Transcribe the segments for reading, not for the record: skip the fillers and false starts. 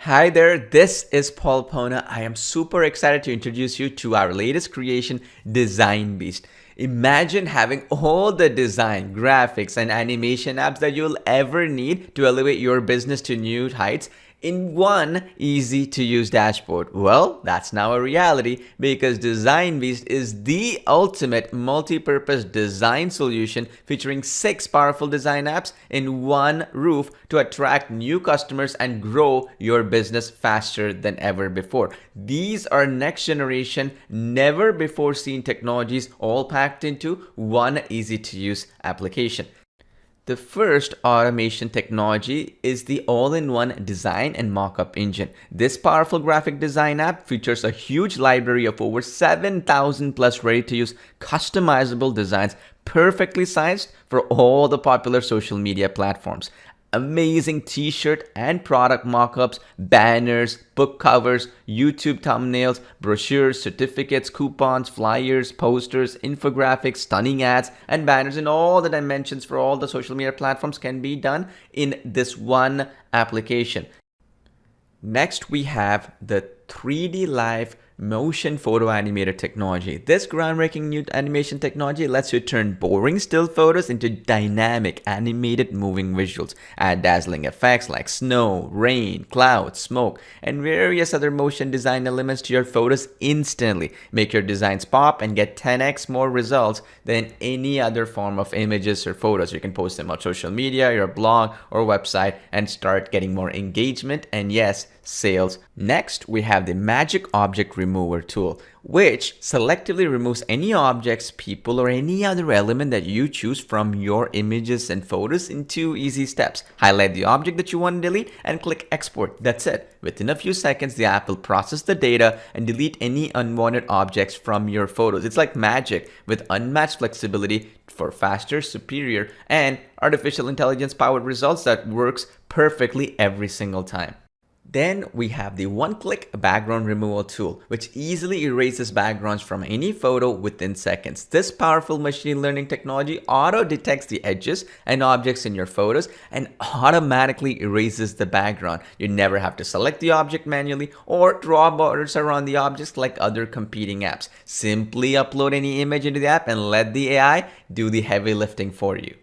Hi there, this is Paul Pona. I am super excited to introduce you to our latest creation, DesignBeast. Imagine having all the design, graphics, and animation apps that you'll ever need to elevate your business to new heights in one easy to use dashboard. Well, that's now a reality because DesignBeast is the ultimate multi-purpose design solution featuring 6 powerful design apps in one roof to attract new customers and grow your business faster than ever before. These are next generation, never before seen technologies all packed into one easy to use application. The first automation technology is the all-in-one design and mockup engine. This powerful graphic design app features a huge library of over 7,000 plus ready-to-use customizable designs perfectly sized for all the popular social media platforms. Amazing t-shirt and product mockups, banners, book covers, YouTube thumbnails, brochures, certificates, coupons, flyers, posters, infographics, stunning ads, and banners in all the dimensions for all the social media platforms can be done in this one application. Next, we have the 3D Live motion photo animator technology. This groundbreaking new animation technology lets you turn boring still photos into dynamic animated moving visuals. Add dazzling effects like snow, rain, clouds, smoke, and various other motion design elements to your photos instantly. Make your designs pop and get 10x more results than any other form of images or photos. You can post them on social media, your blog, or website and start getting more engagement and yes, sales. Next, we have the Magic Object Remover tool, which selectively removes any objects, people, or any other element that you choose from your images and photos in 2 easy steps. Highlight the object that you want to delete and click export. That's it. Within a few seconds, the app will process the data and delete any unwanted objects from your photos. It's like magic with unmatched flexibility for faster, superior, and artificial intelligence powered results that works perfectly every single time. Then we have the one-click background removal tool, which easily erases backgrounds from any photo within seconds. This powerful machine learning technology auto-detects the edges and objects in your photos and automatically erases the background. You never have to select the object manually or draw borders around the objects like other competing apps. Simply upload any image into the app and let the AI do the heavy lifting for you.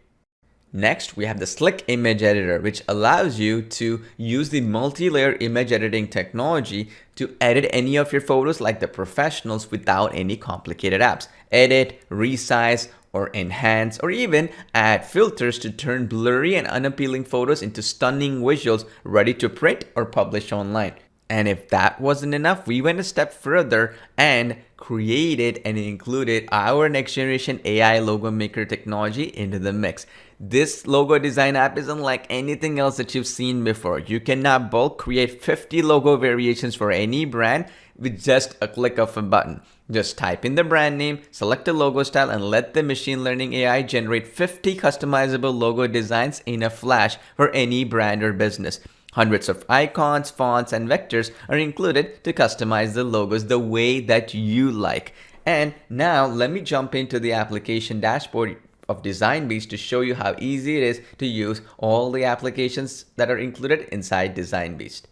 Next, we have the Slick Image Editor, which allows you to use the multi-layer image editing technology to edit any of your photos like the professionals without any complicated apps. Edit, resize, or enhance, or even add filters to turn blurry and unappealing photos into stunning visuals ready to print or publish online. And if that wasn't enough, we went a step further and created and included our next generation AI logo maker technology into the mix. This logo design app isn't like anything else that you've seen before. You can now bulk create 50 logo variations for any brand with just a click of a button. Just type in the brand name, select a logo style, and let the machine learning AI generate 50 customizable logo designs in a flash for any brand or business. Hundreds of icons, fonts, and vectors are included to customize the logos the way that you like. And now let me jump into the application dashboard of DesignBeast to show you how easy it is to use all the applications that are included inside DesignBeast.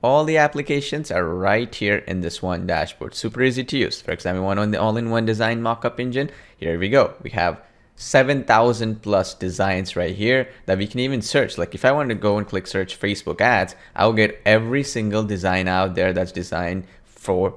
All the applications are right here in this one dashboard. Super easy to use. For example, one on the all-in-one design mockup engine. Here we go. We have 7,000 plus designs right here that we can even search. Like if I want to go and click search Facebook ads, I'll get every single design out there that's designed for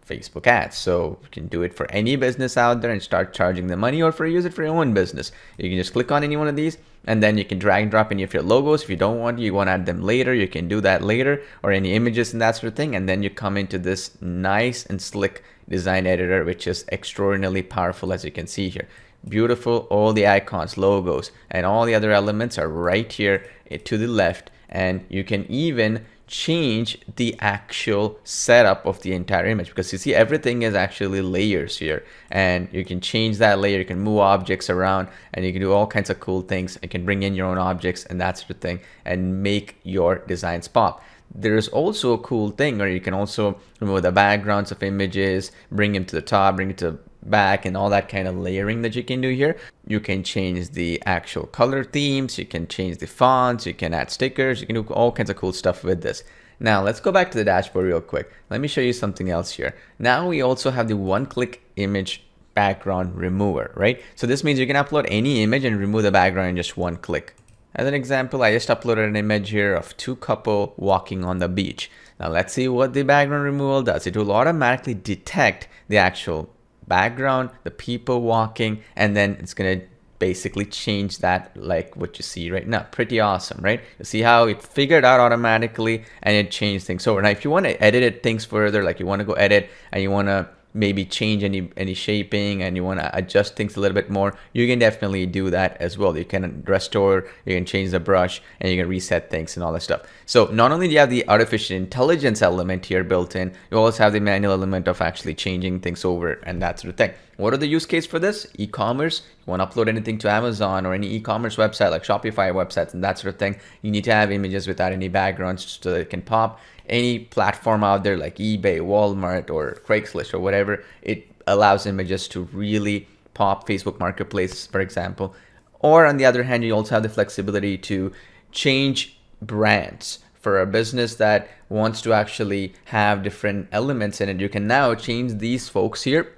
Facebook ads. So you can do it for any business out there and start charging them money, or use it for your own business. You can just click on any one of these and then you can drag and drop any of your logos. If you don't want, you want to add them later, you can do that later, or any images and that sort of thing. And then you come into this nice and slick design editor, which is extraordinarily powerful, as you can see here. Beautiful. All the icons, logos, and all the other elements are right here to the left, and you can even change the actual setup of the entire image, because you see everything is actually layers here, and you can change that layer, you can move objects around, and you can do all kinds of cool things. You can bring in your own objects and that sort of thing and make your designs pop. There's also a cool thing where you can also remove the backgrounds of images, bring them to the top, bring it to back and all that kind of layering that you can do here. You can change the actual color themes, you can change the fonts, you can add stickers, you can do all kinds of cool stuff with this. Now let's go back to the dashboard real quick. Let me show you something else here. Now we also have the one-click image background remover, right? So this means you can upload any image and remove the background in just one click. As an example, I just uploaded an image here of two couple walking on the beach. Now let's see what the background removal does. It will automatically detect the actual background, the people walking, and then it's going to basically change that like what you see right now. Pretty awesome, right? You see how it figured out automatically and it changed things over. Now, if you want to edit it things further, like you want to go edit and you want to maybe change any shaping and you want to adjust things a little bit more, you can definitely do that as well. You can restore, you can change the brush, and you can reset things and all that stuff. So not only do you have the artificial intelligence element here built in, you also have the manual element of actually changing things over and that sort of thing. What are the use case for this? E-commerce. You want to upload anything to Amazon or any e-commerce website like Shopify websites and that sort of thing. You need to have images without any backgrounds so that it can pop. Any platform out there like eBay, Walmart, or Craigslist or whatever, it allows images to really pop. Facebook Marketplace, for example. Or on the other hand, you also have the flexibility to change brands. For a business that wants to actually have different elements in it, you can now change these folks here,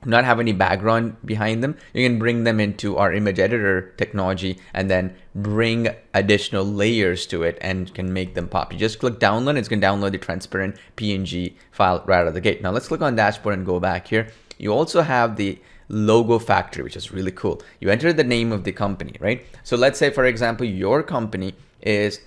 not have any background behind them. You can bring them into our image editor technology and then bring additional layers to it and can make them pop. You just click download, it's going to download the transparent PNG file right out of the gate. Now let's click on dashboard and go back here. You also have the logo factory, which is really cool. You enter the name of the company, right? So let's say, for example, your company is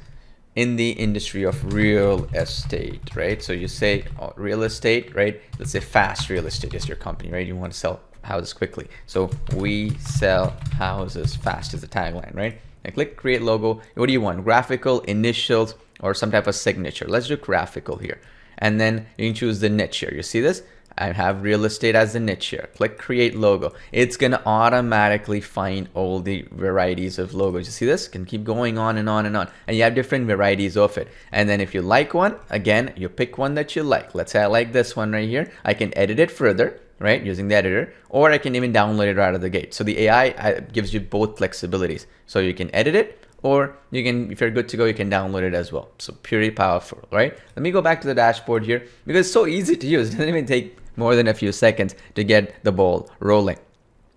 in the industry of real estate, right? So you say real estate, right? Let's say Fast Real Estate is your company, right? You want to sell houses quickly. So we sell houses fast is the tagline, right? And click create logo. What do you want? Graphical, initials, or some type of signature. Let's do graphical here. And then you can choose the niche here. You see this? I have real estate as the niche here. Click create logo. It's going to automatically find all the varieties of logos. You see this? Can keep going on and on and on. And you have different varieties of it. And then if you like one, again, you pick one that you like. Let's say I like this one right here. I can edit it further, right? Using the editor, or I can even download it right out of the gate. So the AI gives you both flexibilities. So you can edit it, or you can, if you're good to go, you can download it as well. So purely powerful, right? Let me go back to the dashboard here because it's so easy to use. It doesn't even take more than a few seconds to get the ball rolling.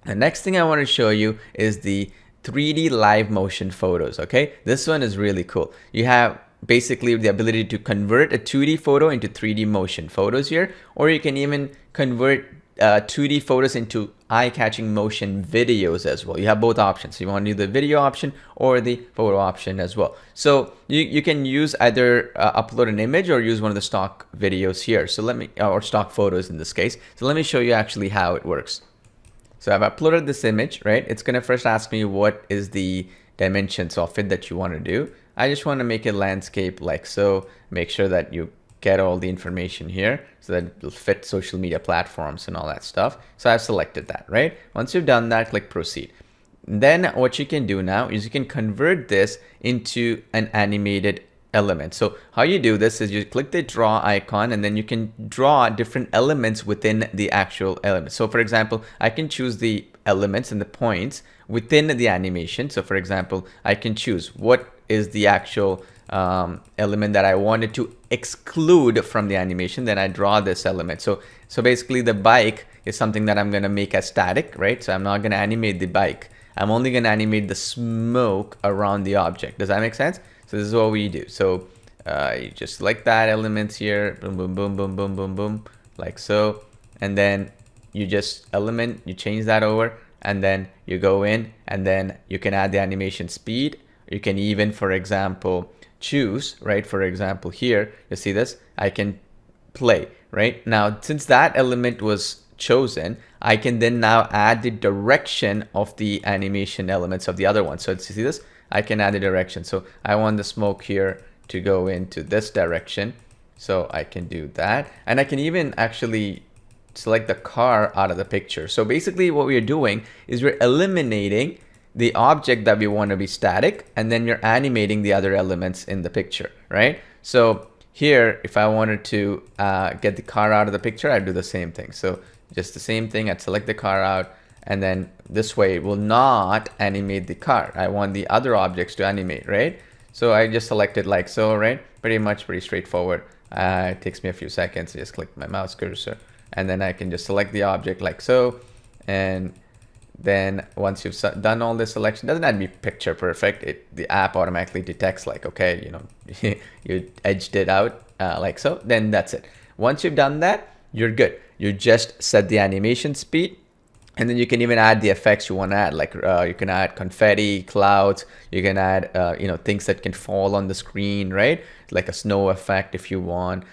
The next thing I want to show you is the 3D live motion photos, okay? This one is really cool. You have basically the ability to convert a 2D photo into 3D motion photos here, or you can even convert 2D photos into eye-catching motion videos as well. You have both options. So you want to do the video option or the photo option as well. So you can use either upload an image or use one of the stock videos here. So let me, or stock photos in this case. So let me show you actually how it works. So I've uploaded this image, right? It's going to first ask me what is the dimensions of it that you want to do. I just want to make it landscape like so. Make sure that you get all the information here so that it'll fit social media platforms and all that stuff. So I've selected that, right? Once you've done that, click proceed. Then what you can do now is you can convert this into an animated element. So how you do this is you click the draw icon and then you can draw different elements within the actual element. So for example, I can choose the elements and the points within the animation. So for example, I can choose what is the actual element that I wanted to exclude from the animation. Then I draw this element. So basically the bike is something that I'm going to make as static, right? So I'm not going to animate the bike. I'm only going to animate the smoke around the object. Does that make sense? So this is what we do. So you just select that element here, boom, boom, boom, boom, boom, boom, boom, like so. And then you just element, you change that over, and then you go in and then you can add the animation speed. You can even, for example, choose, right? For example, here, you see this, I can play, right? Now, since that element was chosen, I can then now add the direction of the animation elements of the other one. So you see this, I can add the direction. So I want the smoke here to go into this direction. So I can do that. And I can even actually select the car out of the picture. So basically what we're doing is we're eliminating the object that we want to be static, and then you're animating the other elements in the picture, right? So here, if I wanted to get the car out of the picture, I'd do the same thing. So just the same thing. I'd select the car out, and then this way it will not animate the car. I want the other objects to animate, right? So I just select it like so, right? Pretty straightforward. It takes me a few seconds. Just click my mouse cursor, and then I can just select the object like so. And then once you've done all this selection, doesn't have to be picture perfect. The app automatically detects like, okay, you know, you edged it out like so. Then that's it. Once you've done that, you're good. You just set the animation speed. And then you can even add the effects you want to add, like you can add confetti, clouds, you can add, you know, things that can fall on the screen, right? Like a snow effect if you want.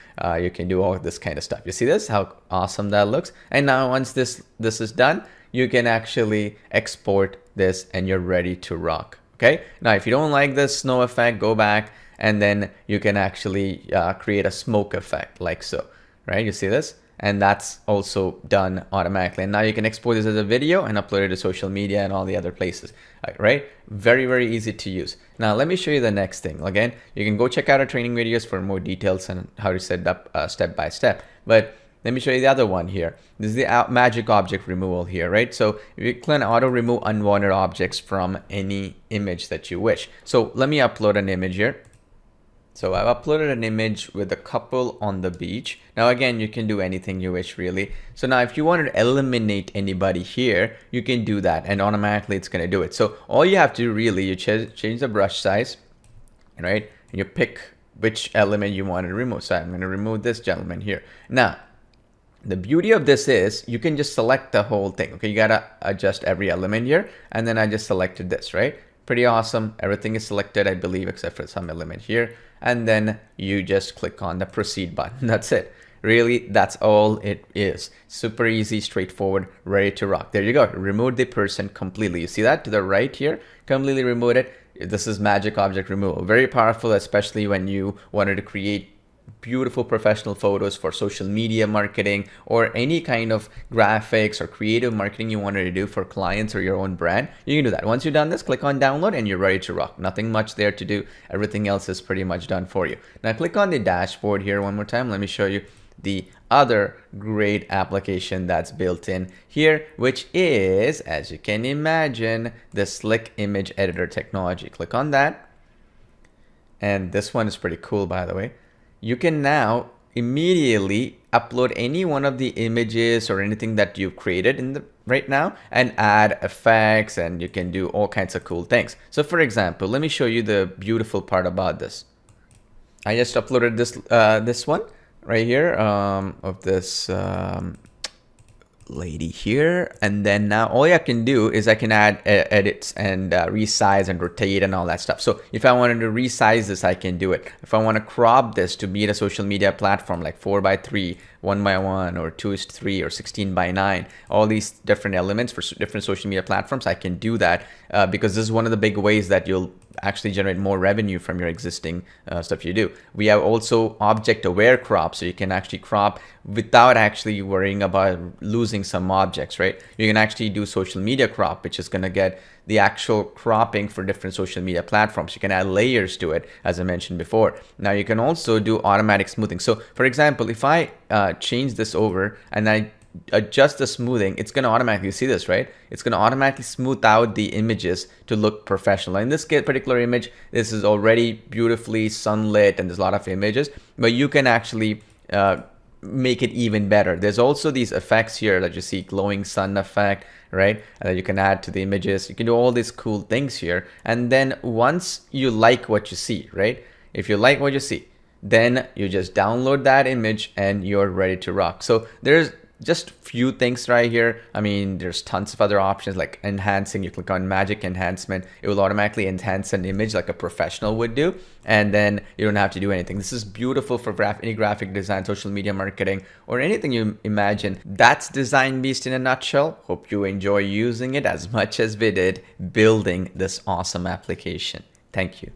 You can do all this kind of stuff. You see this, how awesome that looks? And now once this is done, you can actually export this and you're ready to rock, okay? Now, if you don't like this snow effect, go back and then you can actually create a smoke effect like so, right? You see this? And that's also done automatically. And now you can export this as a video and upload it to social media and all the other places, right? Very, very easy to use. Now, let me show you the next thing. Again, you can go check out our training videos for more details on how to set up step by step. But let me show you the other one here. This is the magic object removal here, right? So you can auto remove unwanted objects from any image that you wish. So let me upload an image here. So I've uploaded an image with a couple on the beach. Now again, you can do anything you wish really. So now if you wanted to eliminate anybody here, you can do that and automatically it's going to do it. So all you have to do really, you change the brush size, right? And you pick which element you want to remove. So I'm going to remove this gentleman here. Now, the beauty of this is you can just select the whole thing. Okay, you got to adjust every element here. And then I just selected this, right? Pretty awesome. Everything is selected, I believe, except for some element here. And then you just click on the proceed button. That's it. Really, that's all it is. Super easy, straightforward, ready to rock. There you go. Remove the person completely. You see that to the right here? Completely remove it. This is magic object removal. Very powerful, especially when you wanted to create beautiful professional photos for social media marketing or any kind of graphics or creative marketing you wanted to do for clients or your own brand. You can do that. Once you've done this, click on download and you're ready to rock. Nothing much there to do. Everything else is pretty much done for you. Now click on the dashboard here one more time. Let me show you the other great application that's built in here, which is, as you can imagine, the Slick Image Editor technology. Click on that. And this one is pretty cool, by the way. You can now immediately upload any one of the images or anything that you've created in the right now and add effects, and you can do all kinds of cool things. So for example, let me show you the beautiful part about this. I just uploaded this one right here of this lady here, and then now all I can do is I can add edits and resize and rotate and all that stuff. So if I wanted to resize this, I can do it. If I want to crop this to be a social media platform like 4:3, 1:1, or 2:3, or 16:9, all these different elements for different social media platforms, I can do that because this is one of the big ways that you'll actually generate more revenue from your existing stuff you do. We have also object aware crop, so you can actually crop without actually worrying about losing some objects, right? You can actually do social media crop, which is going to get the actual cropping for different social media platforms. You can add layers to it, as I mentioned before. Now you can also do automatic smoothing. So for example, if I change this over and I adjust the smoothing, it's going to automatically, you see this, right? It's going to automatically smooth out the images to look professional. In this particular image, this is already beautifully sunlit and there's a lot of images, but you can actually make it even better. There's also these effects here that you see, glowing sun effect, right? That you can add to the images. You can do all these cool things here. And then once you like what you see, right? If you like what you see, then you just download that image and you're ready to rock. So there's just few things right here. I mean, there's tons of other options like enhancing. You click on magic enhancement, it will automatically enhance an image like a professional would do, and then you don't have to do anything. This is beautiful for any graphic design, social media marketing, or anything you imagine. That's DesignBeast in a nutshell. Hope you enjoy using it as much as we did building this awesome application. Thank you.